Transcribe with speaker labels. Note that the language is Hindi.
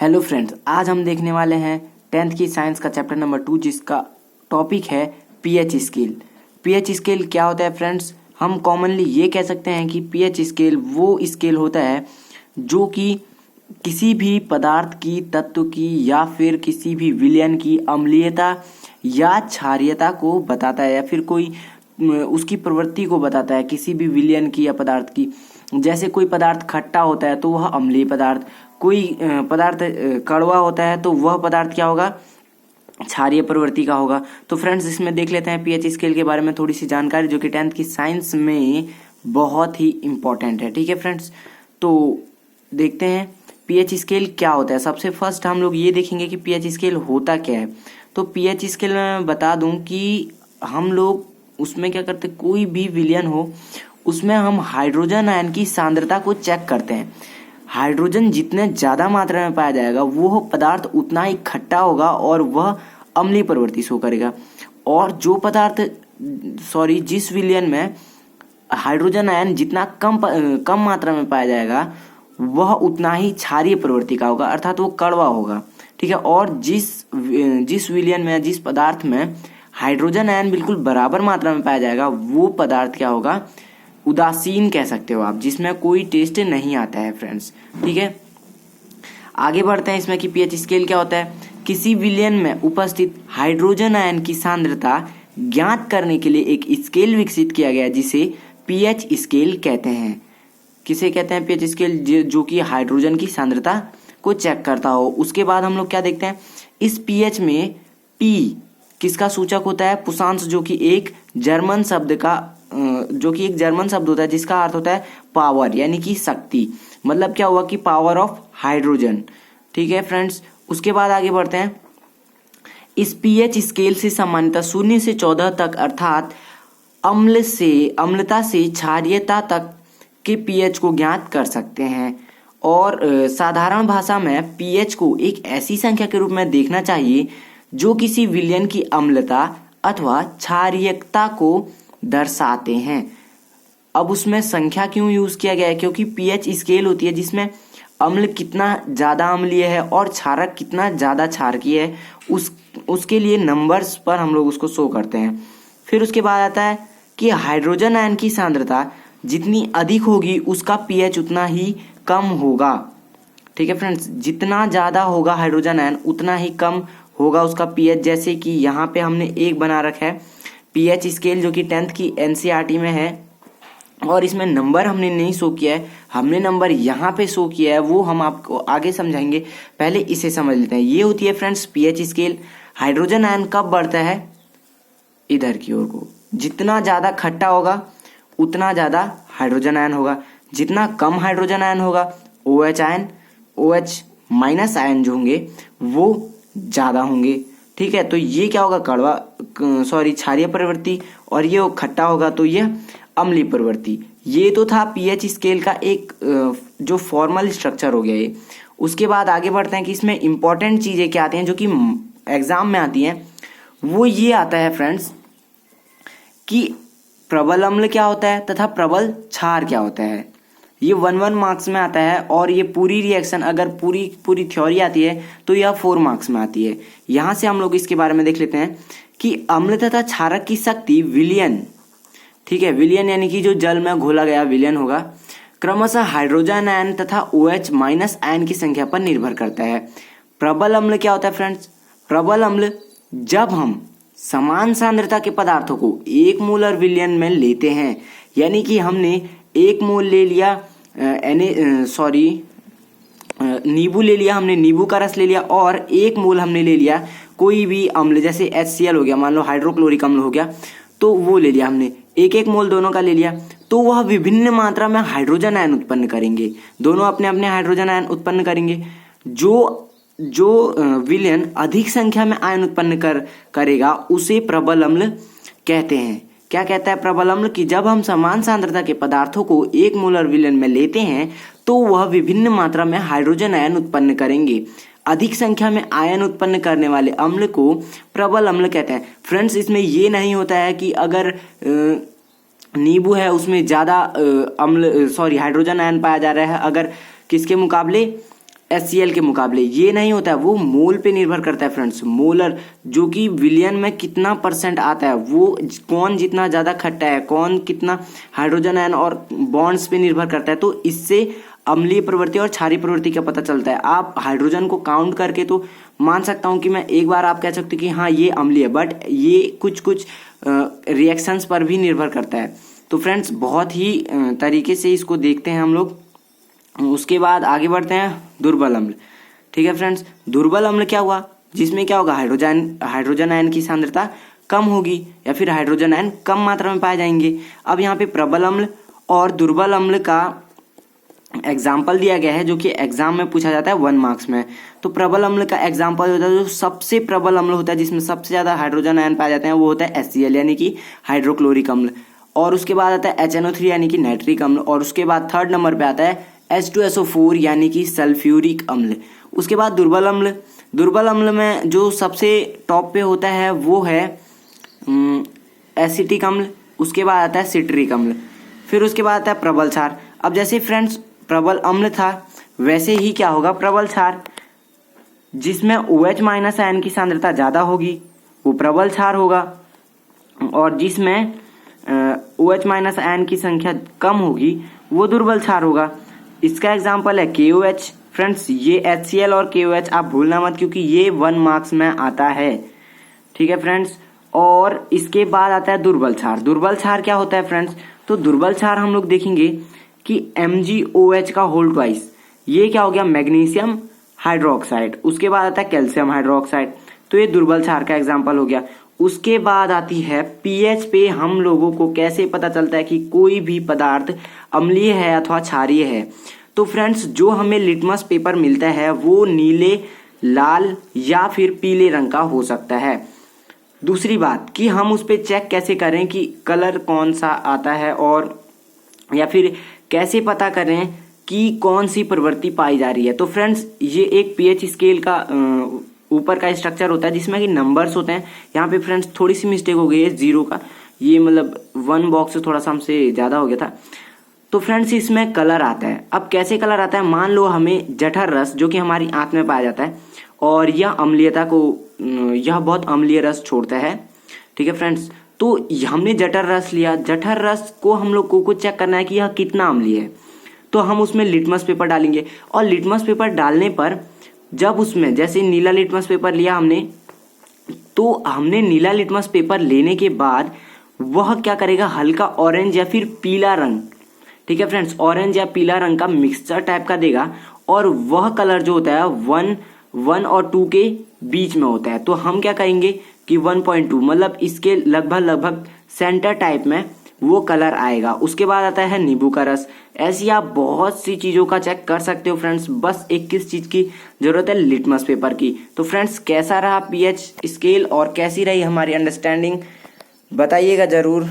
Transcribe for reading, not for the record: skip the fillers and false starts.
Speaker 1: हेलो फ्रेंड्स, आज हम देखने वाले हैं 10th की साइंस का चैप्टर नंबर 2 जिसका टॉपिक है पीएच स्केल। पीएच स्केल क्या होता है फ्रेंड्स? हम कॉमनली ये कह सकते हैं कि पीएच स्केल वो स्केल होता है जो कि किसी भी पदार्थ की, तत्व की या फिर किसी भी विलयन की अम्लीयता या क्षारीयता को बताता है या फिर कोई उसकी प्रवृत्ति को बताता है किसी भी विलयन की या पदार्थ की। जैसे कोई पदार्थ खट्टा होता है तो वह अम्लीय पदार्थ, कोई पदार्थ कड़वा होता है तो वह पदार्थ क्या होगा? क्षारीय प्रवृत्ति का होगा। तो फ्रेंड्स, इसमें देख लेते हैं पीएच स्केल के बारे में थोड़ी सी जानकारी जो कि 10th की साइंस में बहुत ही इम्पोर्टेंट है। ठीक है फ्रेंड्स, तो देखते हैं पीएच स्केल क्या होता है। सबसे फर्स्ट हम लोग ये देखेंगे कि पीएच स्केल होता क्या है। तो पीएच स्केल में बता दूं कि हम लोग उसमें क्या करते, कोई भी विलयन हो उसमें हम हाइड्रोजन आयन की सांद्रता को चेक करते हैं। हाइड्रोजन जितने ज़्यादा मात्रा में पाया जाएगा वो पदार्थ उतना ही खट्टा होगा और वह अम्लीय प्रवृत्ति शो करेगा। और जो पदार्थ जिस विलयन में हाइड्रोजन आयन जितना कम मात्रा में पाया जाएगा वह उतना ही क्षारीय प्रवृत्ति का होगा, अर्थात वो कड़वा होगा। ठीक है। और जिस विलयन में, जिस पदार्थ में हाइड्रोजन आयन बिल्कुल बराबर मात्रा में पाया जाएगा वो पदार्थ क्या होगा? उदासीन कह सकते हो आप, जिसमें कोई टेस्ट नहीं आता है फ्रेंड्स। ठीक है, आगे बढ़ते हैं इसमें कि पीएच स्केल क्या होता है। किसी विलयन में उपस्थित हाइड्रोजन आयन की सांद्रता ज्ञात करने के लिए एक स्केल विकसित किया गया जिसे पीएच स्केल कहते हैं। किसे कहते हैं? पीएच स्केल, जो कि हाइड्रोजन की सांद्रता को चेक करता हो। उसके बाद हम लोग क्या देखते हैं, इस पीएच में पी किसका सूचक होता है? पुषांश, जो कि एक जर्मन शब्द होता है जिसका अर्थ होता है पावर, यानी कि शक्ति। मतलब क्या हुआ कि पावर ऑफ हाइड्रोजन। ठीक है फ्रेंड्स, उसके बाद आगे बढ़ते हैं। इस पीएच स्केल से सामान्यतः 0 से 14 तक, अर्थात अम्लता से क्षारीयता तक के पीएच को ज्ञात कर सकते हैं। और साधारण भाषा में पीएच को एक ऐसी संख्या के रूप में देखना चाहिए जो किसी विलयन की अम्लता अथवा क्षारीयता को दर्शाते हैं। अब उसमें संख्या क्यों यूज किया गया है? क्योंकि पीएच स्केल होती है जिसमें अम्ल कितना ज्यादा अम्लीय है और क्षारक कितना ज्यादा क्षारकीय है, उसके लिए नंबर्स पर हम लोग उसको शो करते हैं। फिर उसके बाद आता है कि हाइड्रोजन आयन की सांद्रता जितनी अधिक होगी उसका पीएच उतना ही कम होगा। ठीक है फ्रेंड्स, जितना ज्यादा होगा हाइड्रोजन आयन उतना ही कम होगा उसका पीएच। जैसे कि यहाँ पे हमने एक बना रखा है पीएच स्केल जो कि 10th की एनसीईआरटी में है, और इसमें नंबर हमने नहीं शो किया है, हमने नंबर यहाँ पे शो किया है, वो हम आपको आगे समझाएंगे। पहले इसे समझ लेते हैं। ये होती है friends pH scale. Hydrogen ion कब बढ़ता है? इधर की ओर को। जितना ज्यादा खट्टा होगा उतना ज्यादा हाइड्रोजन आयन होगा। जितना कम हाइड्रोजन आयन होगा OH माइनस आयन जो होंगे वो ज्यादा होंगे। ठीक है, तो ये क्या होगा? क्षारीय प्रवृत्ति, और ये खट्टा होगा तो ये अम्लीय प्रवृत्ति। ये तो था पीएच स्केल का एक जो फॉर्मल स्ट्रक्चर हो गया ये। उसके बाद आगे बढ़ते हैं कि इसमें इंपॉर्टेंट चीजें क्या आती हैं जो कि एग्जाम में आती हैं। वो ये आता है फ्रेंड्स कि प्रबल अम्ल क्या होता है तथा प्रबल क्षार क्या होता है। ये 1 मार्क्स में आता है, और ये पूरी रिएक्शन अगर पूरी थ्योरी आती है तो यह 4 मार्क्स में आती है। यहां से हम लोग इसके बारे में देख लेते हैं कि अम्ल तथा क्षारक की शक्ति विलयन, ठीक है, विलयन यानी कि जो जल में घोला गया विलयन होगा, क्रमशः हाइड्रोजन आयन तथा OH माइनस आयन की संख्या पर निर्भर करता है। प्रबल अम्ल क्या होता है फ्रेंड्स? प्रबल अम्ल जब हम समान सांद्रता के पदार्थों को 1 मोलर विलयन में लेते हैं, यानी कि हमने 1 मोल ले लिया नींबू ले लिया, हमने नींबू का रस ले लिया, और 1 मोल हमने ले लिया कोई भी अम्ल, जैसे HCl हो गया, मान लो हाइड्रोक्लोरिक अम्ल हो गया, तो वो ले लिया हमने, 1 मोल दोनों का ले लिया, तो वह विभिन्न मात्रा में हाइड्रोजन आयन उत्पन्न करेंगे। दोनों अपने अपने हाइड्रोजन आयन उत्पन्न करेंगे। जो विलयन अधिक संख्या में आयन उत्पन्न करेगा उसे प्रबल अम्ल कहते हैं। क्या कहता है प्रबल अम्ल? कि जब हम समान सांद्रता के पदार्थों को 1 मोलर विलयन में लेते हैं तो वह विभिन्न मात्रा में हाइड्रोजन आयन उत्पन्न करेंगे। अधिक संख्या में आयन उत्पन्न करने वाले अम्ल को प्रबल अम्ल कहते हैं। फ्रेंड्स, इसमें ये नहीं होता है कि अगर नींबू है उसमें ज्यादा हाइड्रोजन आयन पाया जा रहा है अगर किसके मुकाबले HCl के मुकाबले। ये नहीं होता है, वो मोल पे निर्भर करता है फ्रेंड्स। मोलर जो कि विलियन में कितना % आता है, वो कौन जितना ज़्यादा खट्टा है, कौन कितना हाइड्रोजन आयन और बॉन्ड्स पे निर्भर करता है। तो इससे अम्लीय प्रवृत्ति और क्षारीय प्रवृत्ति का पता चलता है। आप हाइड्रोजन को काउंट करके तो मान सकता हूँ कि मैं एक बार आप कह सकते कि हाँ ये अम्लीय है, बट ये कुछ कुछ रिएक्शंस पर भी निर्भर करता है। तो फ्रेंड्स बहुत ही तरीके से इसको देखते हैं हम लोग। उसके बाद आगे बढ़ते हैं दुर्बल अम्ल। ठीक है फ्रेंड्स, दुर्बल अम्ल क्या हुआ, जिसमें क्या होगा, हाइड्रोजन आयन की सांद्रता कम होगी या फिर हाइड्रोजन आयन कम मात्रा में पाए जाएंगे। अब यहाँ पे प्रबल अम्ल और दुर्बल अम्ल का एग्जाम्पल दिया गया है, जो कि एग्जाम में पूछा जाता है 1 मार्क्स में। तो प्रबल अम्ल का एग्जाम्पल होता है, जो सबसे प्रबल अम्ल होता है जिसमें सबसे ज़्यादा हाइड्रोजन आयन पाए जाते हैं, वो होता है HCl यानी कि हाइड्रोक्लोरिक अम्ल। और उसके बाद आता है HNO3 यानी कि नाइट्रिक अम्ल। और उसके बाद 3rd नंबर पे आता है H2SO4 यानी कि सल्फ्यूरिक अम्ल। उसके बाद दुर्बल अम्ल। दुर्बल अम्ल में जो सबसे टॉप पे होता है वो है एसिटिक अम्ल। उसके बाद आता है सिट्रिक अम्ल। फिर उसके बाद आता है प्रबल क्षार। अब जैसे फ्रेंड्स प्रबल अम्ल था, वैसे ही क्या होगा प्रबल क्षार, जिसमें OH- आयन की सांद्रता ज़्यादा होगी वो प्रबल क्षार होगा, और जिसमें OH- आयन की संख्या कम होगी वो दुर्बल क्षार होगा। इसका एग्जाम्पल है KOH। फ्रेंड्स ये HCl और KOH आप भूलना मत, क्योंकि ये 1 मार्क्स में आता है। ठीक है फ्रेंड्स, और इसके बाद आता है दुर्बल क्षार। दुर्बल क्षार क्या होता है फ्रेंड्स, तो दुर्बल क्षार हम लोग देखेंगे कि MgOH का होल ट्वाइस, ये क्या हो गया, मैग्नीशियम हाइड्रोक्साइड। उसके बाद आता है कैल्शियम हाइड्रोक्साइड। तो ये दुर्बल क्षार का एग्जाम्पल हो गया। उसके बाद आती है pH पे हम लोगों को कैसे पता चलता है कि कोई भी पदार्थ अम्लीय है अथवा क्षारीय है। तो फ्रेंड्स जो हमें लिटमस पेपर मिलता है वो नीले, लाल या फिर पीले रंग का हो सकता है। दूसरी बात कि हम उस पर चेक कैसे करें कि कलर कौन सा आता है, और या फिर कैसे पता करें कि कौन सी प्रवृत्ति पाई जा रही है। तो फ्रेंड्स ये एक pH स्केल का ऊपर का स्ट्रक्चर होता है जिसमें कि नंबर्स होते हैं। यहाँ पे फ्रेंड्स थोड़ी सी मिस्टेक हो गई है 0 का, ये मतलब 1 बॉक्स थोड़ा सा हमसे ज़्यादा हो गया था। तो फ्रेंड्स इसमें कलर आता है। अब कैसे कलर आता है, मान लो हमें जठर रस जो कि हमारी आंत में पाया जाता है, और यह अम्लीयता को, यह बहुत अम्लीय रस छोड़ता है। ठीक है फ्रेंड्स, तो हमने जठर रस लिया, जठर रस को हम लोग को चेक करना है कि यह कितना अम्लीय है। तो हम उसमें लिटमस पेपर डालेंगे, और लिटमस पेपर डालने पर जब उसमें जैसे नीला लिटमस पेपर लिया हमने, तो हमने नीला लिटमस पेपर लेने के बाद वह क्या करेगा, हल्का ऑरेंज या फिर पीला रंग, ठीक है फ्रेंड्स, ऑरेंज या पीला रंग का मिक्सचर टाइप का देगा, और वह कलर जो होता है 1 और 2 के बीच में होता है। तो हम क्या करेंगे कि 1.2 मतलब इसके लगभग सेंटर टाइप में वो कलर आएगा। उसके बाद आता है नींबू का रस। ऐसी आप बहुत सी चीज़ों का चेक कर सकते हो फ्रेंड्स, बस एक किस चीज़ की ज़रूरत है, लिटमस पेपर की। तो फ्रेंड्स कैसा रहा pH स्केल और कैसी रही हमारी अंडरस्टैंडिंग, बताइएगा ज़रूर।